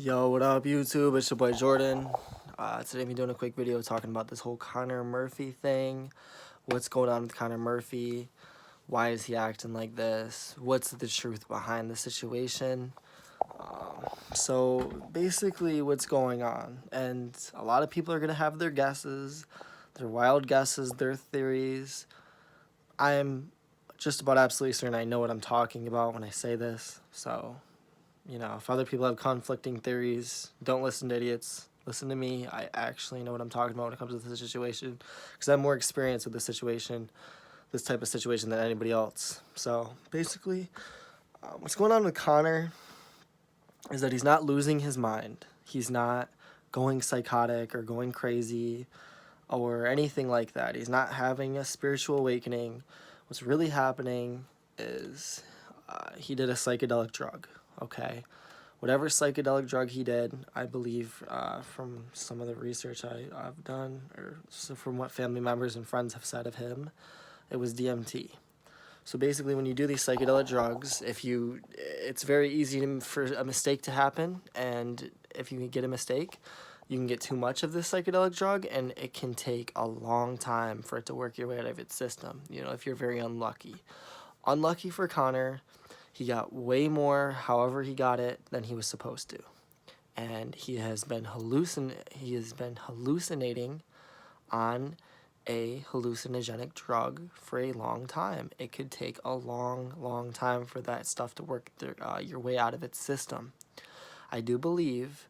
Yo, what up, YouTube? It's your boy Jordan. Today I'm doing a quick video talking about this whole Connor Murphy thing. What's going on with Connor Murphy? Why is he acting like this? What's the truth behind the situation? So basically what's going on, and a lot of people are going to have their guesses, their wild guesses, their theories. I'm just about absolutely certain I know what I'm talking about when I say this, so if other people have conflicting theories, don't listen to idiots. Listen to me. I actually know what I'm talking about when it comes to this situation because I have more experience with this type of situation than anybody else. So basically, what's going on with Connor is that he's not losing his mind. He's not going psychotic or going crazy or anything like that. He's not having a spiritual awakening. What's really happening is he did a psychedelic drug, okay? Whatever psychedelic drug he did, I believe from some of the research I've done, or from what family members and friends have said of him, it was DMT. So basically, when you do these psychedelic drugs, it's very easy for a mistake to happen, and if you get a mistake, you can get too much of this psychedelic drug, and it can take a long time for it to work your way out of its system, if you're very unlucky. Unlucky for Connor, he got way more, however he got it, than he was supposed to. And he has been hallucinating on a hallucinogenic drug for a long time. It could take a long, long time for that stuff to work your way out of its system. I do believe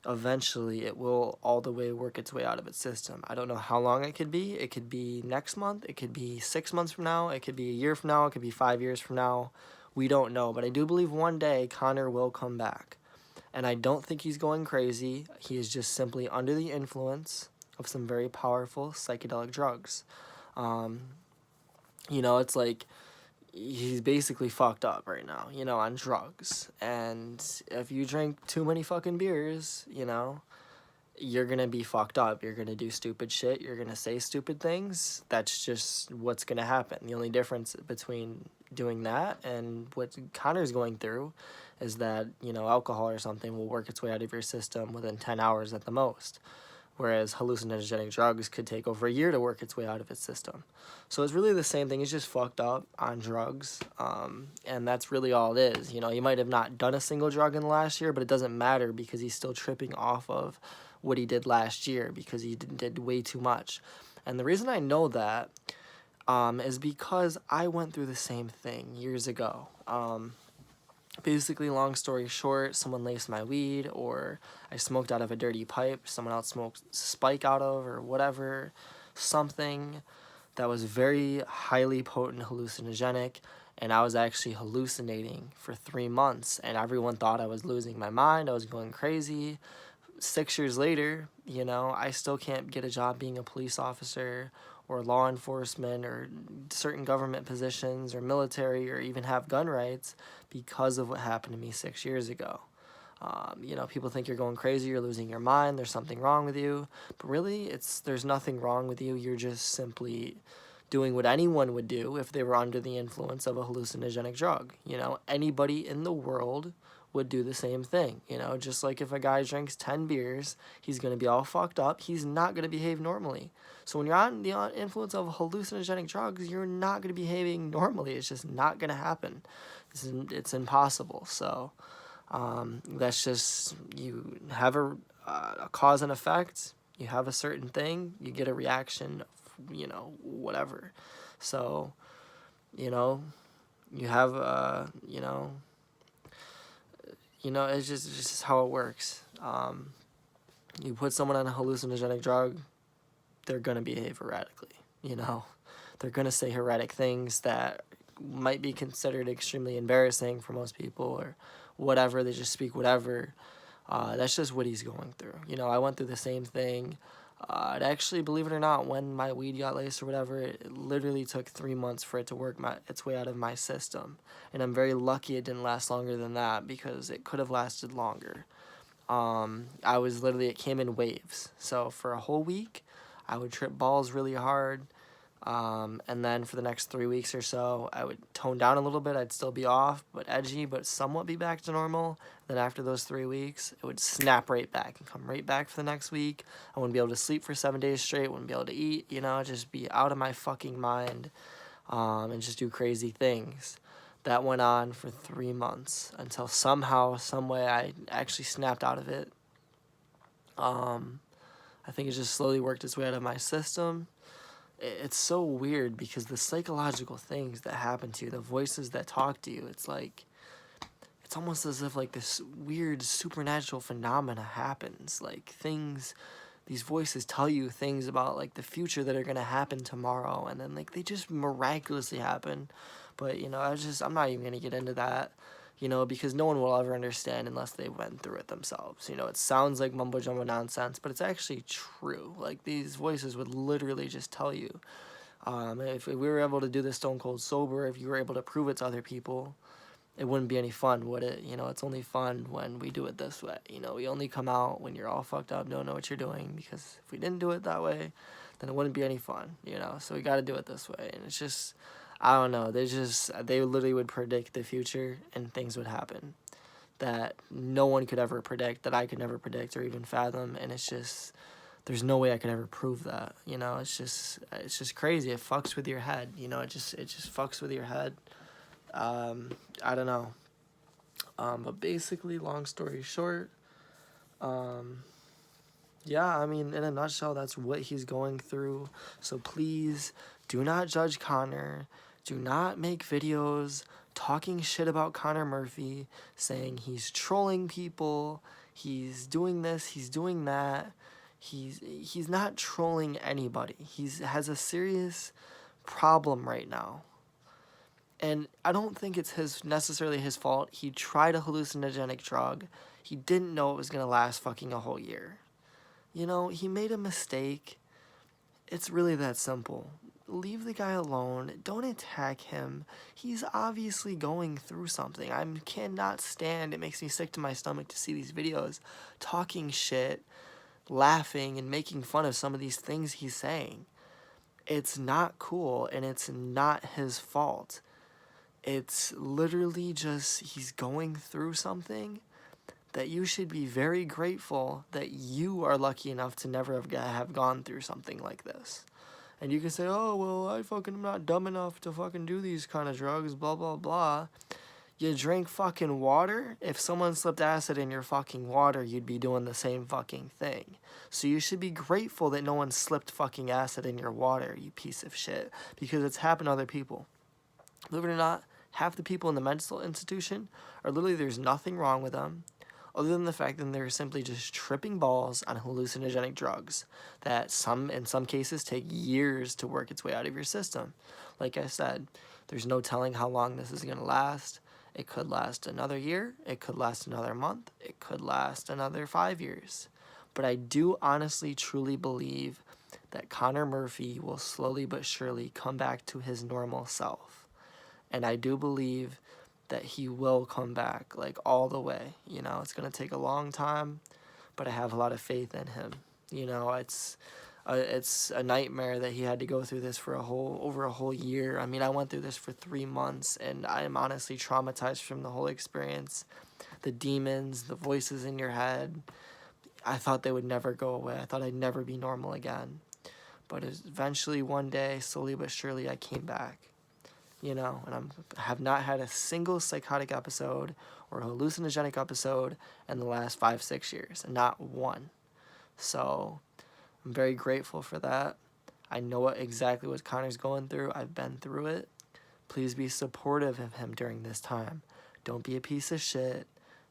eventually it will all the way work its way out of its system. I don't know how long it could be. It could be next month. It could be 6 months from now. It could be a year from now. It could be 5 years from now. We don't know. But I do believe one day Connor will come back. And I don't think he's going crazy. He is just simply under the influence of some very powerful psychedelic drugs. It's like he's basically fucked up right now, on drugs. And if you drink too many fucking beers, you're gonna be fucked up. You're gonna do stupid shit. You're gonna say stupid things. That's just what's gonna happen. The only difference between doing that and what Connor's going through is that, alcohol or something will work its way out of your system within 10 hours at the most. Whereas hallucinogenic drugs could take over a year to work its way out of its system. So it's really the same thing. He's just fucked up on drugs. And that's really all it is. He might have not done a single drug in the last year, but it doesn't matter because he's still tripping off of what he did last year because he did way too much. And the reason I know that is because I went through the same thing years ago. Basically, long story short, someone laced my weed, or I smoked out of a dirty pipe someone else smoked spike out of, or whatever, something that was very highly potent hallucinogenic, and I was actually hallucinating for 3 months, and everyone thought I was losing my mind, I was going crazy. 6 years later, I still can't get a job being a police officer or law enforcement or certain government positions or military or even have gun rights because of what happened to me 6 years ago. People think you're going crazy, you're losing your mind, there's something wrong with you, but really there's nothing wrong with you. You're just simply doing what anyone would do if they were under the influence of a hallucinogenic drug. Anybody in the world would do the same thing. Just like if a guy drinks 10 beers, he's going to be all fucked up. He's not going to behave normally. So when you're on the influence of hallucinogenic drugs, you're not going to be behaving normally. It's just not going to happen. It's impossible. So that's just, you have a cause and effect. You have a certain thing, you get a reaction, whatever. So, you have, it's just how it works. You put someone on a hallucinogenic drug, they're going to behave erratically, They're going to say erratic things that might be considered extremely embarrassing for most people or whatever. They just speak whatever. That's just what he's going through. I went through the same thing. It actually, believe it or not, when my weed got laced or whatever, it literally took 3 months for it to work its way out of my system. And I'm very lucky it didn't last longer than that because it could have lasted longer. It came in waves. So for a whole week, I would trip balls really hard. And then for the next 3 weeks or so, I would tone down a little bit. I'd still be off, but edgy, but somewhat be back to normal. Then after those 3 weeks, it would snap right back and come right back for the next week. I wouldn't be able to sleep for 7 days straight. Wouldn't be able to eat, just be out of my fucking mind, and just do crazy things. That went on for 3 months until somehow, some way, I actually snapped out of it. I think it just slowly worked its way out of my system. It's so weird because the psychological things that happen to you, the voices that talk to you, it's like, it's almost as if like this weird supernatural phenomena happens. Like these voices tell you things about like the future that are going to happen tomorrow, and then like they just miraculously happen. But I'm not even going to get into that, because no one will ever understand unless they went through it themselves. It sounds like mumbo jumbo nonsense, but it's actually true. Like these voices would literally just tell you. If we were able to do this stone cold sober, if you were able to prove it to other people, it wouldn't be any fun, would it? It's only fun when we do it this way. We only come out when you're all fucked up, don't know what you're doing, because if we didn't do it that way, then it wouldn't be any fun, So we got to do it this way, and it's just, I don't know. They literally would predict the future, and things would happen that no one could ever predict, that I could never predict or even fathom, and it's just, there's no way I could ever prove that. It's just crazy. It fucks with your head. It just fucks with your head. I don't know. But basically, long story short, yeah, I mean, in a nutshell, that's what he's going through. So please do not judge Connor. Do not make videos talking shit about Connor Murphy, saying he's trolling people, he's doing this, he's doing that. He's not trolling anybody. He has a serious problem right now. And I don't think it's necessarily his fault. He tried a hallucinogenic drug. He didn't know it was going to last fucking a whole year. He made a mistake. It's really that simple. Leave the guy alone. Don't attack him. He's obviously going through something. I cannot stand, it makes me sick to my stomach to see these videos talking shit, laughing, and making fun of some of these things he's saying. It's not cool, and it's not his fault. It's literally just he's going through something that you should be very grateful that you are lucky enough to never have gone through something like this. And you can say, oh, well, I fucking am not dumb enough to fucking do these kind of drugs, blah, blah, blah. You drink fucking water? If someone slipped acid in your fucking water, you'd be doing the same fucking thing. So you should be grateful that no one slipped fucking acid in your water, you piece of shit. Because it's happened to other people. Believe it or not, half the people in the mental institution are literally, there's nothing wrong with them, other than the fact that they're simply just tripping balls on hallucinogenic drugs that in some cases take years to work its way out of your system. Like I said, there's no telling how long this is going to last. It could last another year. It could last another month. It could last another 5 years. But I do honestly, truly believe that Connor Murphy will slowly but surely come back to his normal self. And I do believe that he will come back, like, all the way. It's going to take a long time, but I have a lot of faith in him. It's a nightmare that he had to go through this for over a whole year. I mean, I went through this for 3 months, and I am honestly traumatized from the whole experience. The demons, the voices in your head, I thought they would never go away. I thought I'd never be normal again. But eventually, one day, slowly but surely, I came back. And I have not had a single psychotic episode or hallucinogenic episode in the last 5-6 years. Not one. So I'm very grateful for that. I know exactly what Connor's going through. I've been through it. Please be supportive of him during this time. Don't be a piece of shit.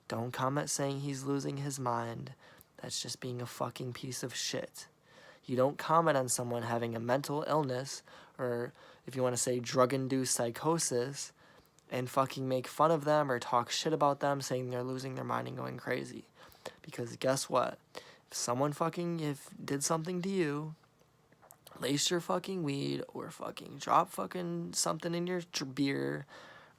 Don't comment saying he's losing his mind. That's just being a fucking piece of shit. You don't comment on someone having a mental illness, or if you want to say drug-induced psychosis, and fucking make fun of them or talk shit about them saying they're losing their mind and going crazy. Because guess what? If someone did something to you, laced your fucking weed, or fucking drop fucking something in your beer,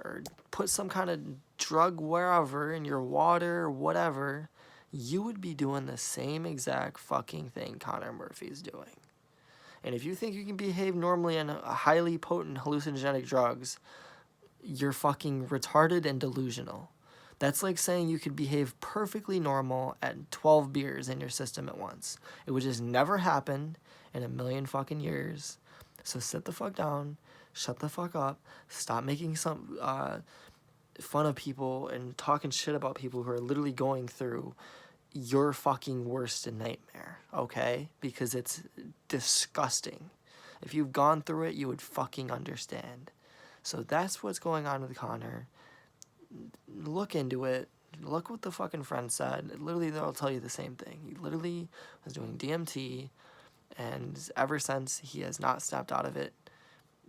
or put some kind of drug wherever in your water or whatever, you would be doing the same exact fucking thing Connor Murphy's doing. And if you think you can behave normally on highly potent hallucinogenic drugs, you're fucking retarded and delusional. That's like saying you could behave perfectly normal at 12 beers in your system at once. It would just never happen in a million fucking years. So sit the fuck down, shut the fuck up, stop making some fun of people and talking shit about people who are literally going through your fucking worst nightmare, okay? Because it's disgusting. If you've gone through it, you would fucking understand. So that's what's going on with Connor. Look into it. Look what the fucking friend said. Literally, they'll tell you the same thing. He literally was doing DMT, and ever since, he has not snapped out of it.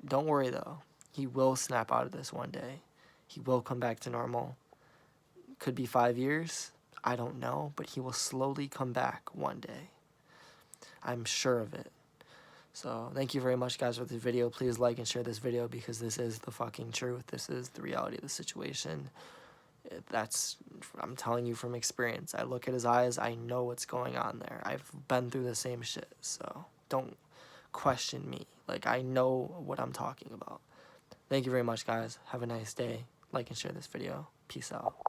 Don't worry, though. He will snap out of this one day. He will come back to normal. Could be 5 years. I don't know, but he will slowly come back one day. I'm sure of it. So thank you very much, guys, for this video. Please like and share this video because this is the fucking truth. This is the reality of the situation. I'm telling you from experience. I look at his eyes. I know what's going on there. I've been through the same shit. So don't question me. Like, I know what I'm talking about. Thank you very much, guys. Have a nice day. Like and share this video. Peace out.